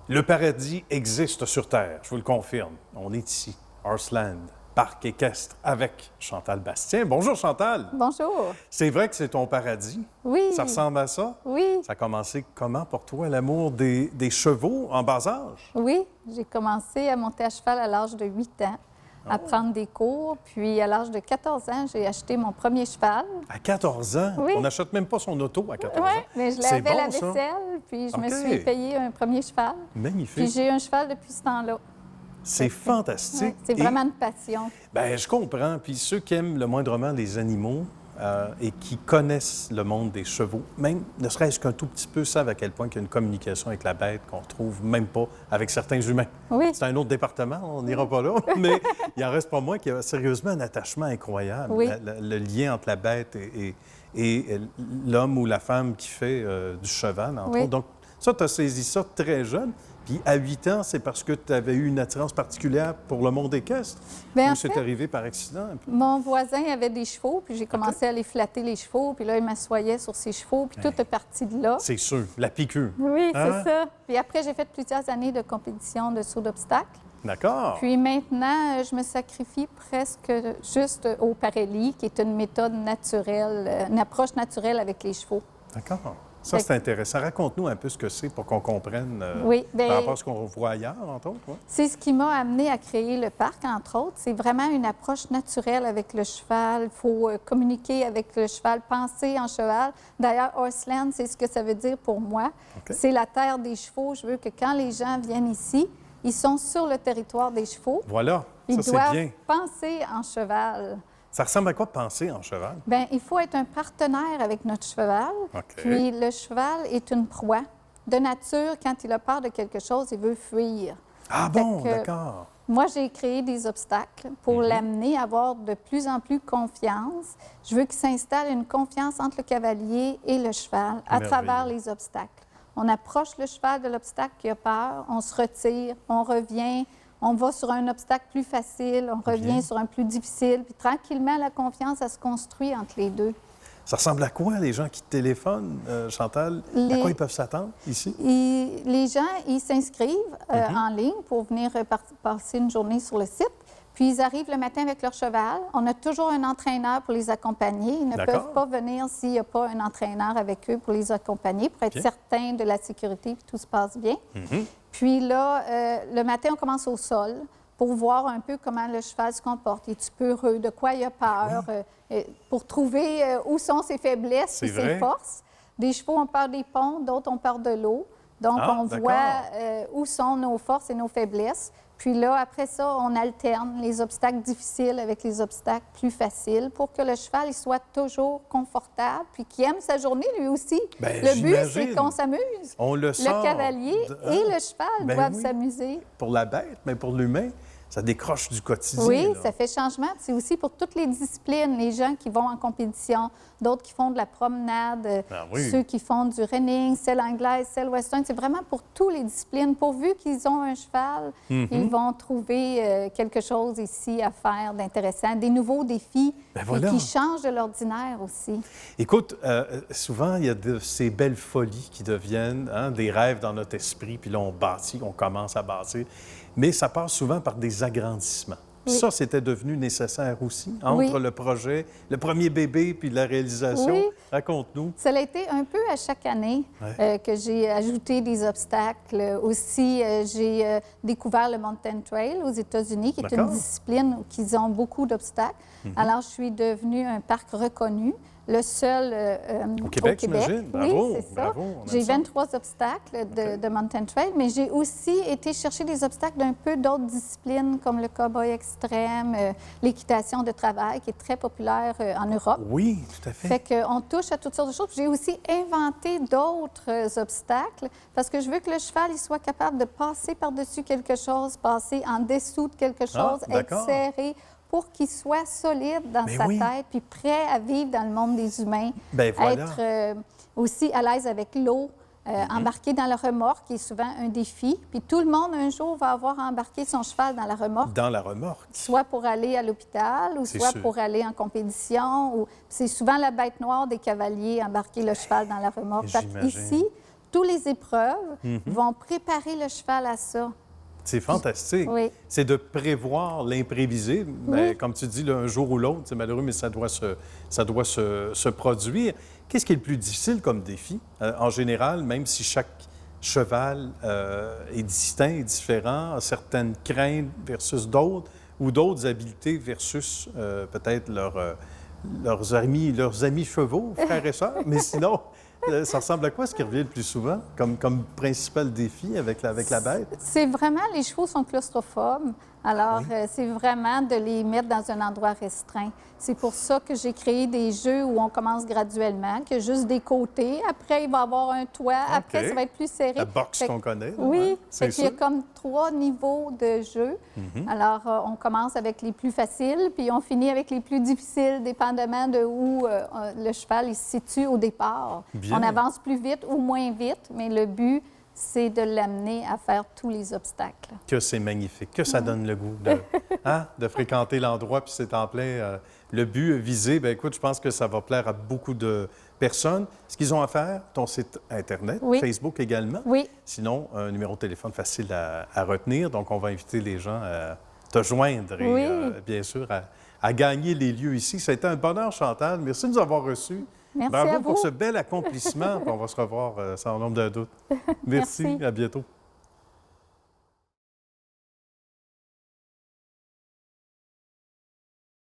Le paradis existe sur Terre, je vous le confirme. On est ici, Horseland, parc équestre, avec Chantal Bastien. Bonjour Chantal! Bonjour! C'est vrai que c'est ton paradis? Oui! Ça ressemble à ça? Oui! Ça a commencé comment pour toi, l'amour des chevaux en bas âge? Oui, j'ai commencé à monter à cheval à l'âge de 8 ans, à prendre des cours. Puis à l'âge de 14 ans, j'ai acheté mon premier cheval. À 14 ans? Oui. On n'achète même pas son auto à 14 ans. Oui, mais je C'est lavais bon, la ça. vaisselle, puis je me OK. suis payé un premier cheval. Puis Magnifique. j'ai eu un cheval depuis ce temps-là. C'est fantastique. Ouais, c'est Et- vraiment une passion. Ben, je comprends. Puis ceux qui aiment le moindrement les animaux et qui connaissent le monde des chevaux, même ne serait-ce qu'un tout petit peu, savent à quel point il y a une communication avec la bête qu'on retrouve même pas avec certains humains. Oui. C'est un autre département, on n'ira pas là, mais il en reste pas moins qu'il y a sérieusement un attachement incroyable. Oui. Le lien entre la bête et l'homme ou la femme qui fait du cheval, entre Oui. autres. Donc, ça, tu as saisi ça très jeune. Puis à 8 ans, c'est parce que tu avais eu une attirance particulière pour le monde équestre? Bien, Ou en c'est fait, arrivé par accident un peu? mon voisin avait des chevaux, puis j'ai commencé à les flatter, les chevaux. Puis là, il m'assoyait sur ses chevaux, puis tout est parti de là. C'est sûr, la piqûre. Oui, Hein? c'est ça. Puis après, j'ai fait plusieurs années de compétition de saut d'obstacles. D'accord. Puis maintenant, je me sacrifie presque juste au Parelli, qui est une méthode naturelle, une approche naturelle avec les chevaux. D'accord. Ça, c'est intéressant. Raconte-nous un peu ce que c'est pour qu'on comprenne Oui, bien, par rapport à ce qu'on voit ailleurs, entre autres. Ouais. c'est ce qui m'a amené à créer le parc, entre autres. C'est vraiment une approche naturelle avec le cheval. Il faut communiquer avec le cheval, penser en cheval. D'ailleurs, Horseland, c'est ce que ça veut dire pour moi. OK. C'est la terre des chevaux. Je veux que quand les gens viennent ici, ils sont sur le territoire des chevaux. Voilà, Ils ça, c'est doivent bien. penser en cheval. Ça ressemble à quoi penser en cheval? Bien, il faut être un partenaire avec notre cheval. OK. Puis le cheval est une proie. De nature, quand il a peur de quelque chose, il veut fuir. Ah Fait bon, que- d'accord. Moi, j'ai créé des obstacles pour l'amener à avoir de plus en plus confiance. Je veux qu'il s'installe une confiance entre le cavalier et le cheval à Merveilleux. travers les obstacles. On approche le cheval de l'obstacle qui a peur, on se retire, on revient, on va sur un obstacle plus facile, on revient Bien. sur un plus difficile, puis tranquillement, la confiance, elle se construit entre les deux. Ça ressemble à quoi, les gens qui te téléphonent, Chantal? À Les- quoi ils peuvent s'attendre ici? Les gens, ils s'inscrivent en ligne pour venir passer une journée sur le site. Puis ils arrivent le matin avec leur cheval. On a toujours un entraîneur pour les accompagner. Ils ne D'accord. peuvent pas venir s'il n'y a pas un entraîneur avec eux pour les accompagner, pour être OK. certain de la sécurité et que tout se passe bien. Puis là, le matin, on commence au sol pour voir un peu comment le cheval se comporte. Est-tu peureux? De quoi il a peur? Pour trouver où sont ses faiblesses C'est et ses vrai. forces. Des chevaux ont peur des ponts, d'autres ont peur de l'eau. Donc, Ah, on d'accord. voit où sont nos forces et nos faiblesses. Puis là, après ça, on alterne les obstacles difficiles avec les obstacles plus faciles pour que le cheval il soit toujours confortable puis qu'il aime sa journée lui aussi. Bien, Le but, c'est j'imagine. qu'on s'amuse. On le sort Le cavalier de- et le cheval Ben doivent oui. s'amuser. Pour la bête, mais pour l'humain, ça décroche du quotidien. Oui, là. ça fait changement. Puis c'est aussi pour toutes les disciplines, les gens qui vont en compétition, d'autres qui font de la promenade, Ah oui. ceux qui font du running, selle anglaise, selle western. C'est vraiment pour toutes les disciplines. Pourvu qu'ils ont un cheval, Mm-hmm. ils vont trouver quelque chose ici à faire d'intéressant, des nouveaux défis Ben et voilà. qui changent de l'ordinaire aussi. Écoute, souvent, il y a de ces belles folies qui deviennent des rêves dans notre esprit, puis là, on bâtit, on commence à bâtir. Mais ça passe souvent par des agrandissements. Oui. Ça, c'était devenu nécessaire aussi, entre Oui. le projet, le premier bébé, puis la réalisation. Oui. Raconte-nous. Ça a été un peu à chaque année Ouais. que j'ai ajouté des obstacles. Aussi, j'ai découvert le Mountain Trail aux États-Unis, qui est une D'accord. discipline où ils ont beaucoup d'obstacles. Alors, je suis devenue un parc reconnu, le seul Au Québec, j'imagine. Bravo, Oui, c'est ça. bravo, on aime J'ai ça. 23 obstacles de Mountain Trail, mais j'ai aussi été chercher des obstacles d'un peu d'autres disciplines, comme le cowboy extrême, l'équitation de travail, qui est très populaire en Europe. Oui, tout à fait. Fait qu'on touche à toutes sortes de choses. J'ai aussi inventé d'autres obstacles parce que je veux que le cheval il soit capable de passer par-dessus quelque chose, passer en dessous de quelque chose, être d'accord. serré pour qu'il soit solide dans Mais sa oui. tête puis prêt à vivre dans le monde des humains. Ben voilà. Être aussi à l'aise avec l'eau. Embarquer dans la remorque, qui est souvent un défi. Puis tout le monde, un jour, va avoir embarqué son cheval dans la remorque, Dans la remorque. soit pour aller à l'hôpital ou C'est soit sûr. pour aller en compétition. C'est souvent la bête noire des cavaliers, embarquer le cheval dans la remorque. Fait J'imagine. ici, toutes les épreuves vont préparer le cheval à ça. C'est fantastique. Oui. C'est de prévoir l'imprévisible. Bien, comme tu dis, là, un jour ou l'autre, c'est malheureux, mais ça doit se produire. Qu'est-ce qui est le plus difficile comme défi? En général, même si chaque cheval est distinct, est différent, a certaines craintes versus d'autres, ou d'autres habiletés versus peut-être leurs amis chevaux, frères et sœurs. Mais sinon, ça ressemble à quoi ce qui revient le plus souvent comme principal défi avec la bête? C'est vraiment, les chevaux sont claustrophobes. Alors, c'est vraiment de les mettre dans un endroit restreint. C'est pour ça que j'ai créé des jeux où on commence graduellement, que juste des côtés. Après, il va y avoir un toit. Après, ça va être plus serré. La boxe qu'on connaît. Là, oui, c'est il y a comme 3 niveaux de jeu. Alors, on commence avec les plus faciles, puis on finit avec les plus difficiles, dépendamment de où le cheval il se situe au départ. Bien. On avance plus vite ou moins vite, mais le but, c'est de l'amener à faire tous les obstacles. Que c'est magnifique, que ça donne le goût de fréquenter l'endroit, puis c'est en plein. Le but visé, bien écoute, je pense que ça va plaire à beaucoup de personnes. Ce qu'ils ont à faire, ton site Internet, Facebook également. Oui. Sinon, un numéro de téléphone facile à retenir. Donc, on va inviter les gens à te joindre et bien sûr à gagner les lieux ici. Ça a été un bonheur, Chantal. Merci de nous avoir reçus. Merci Bravo à vous. pour ce bel accomplissement. On va se revoir sans nombre de doutes. Merci. À bientôt.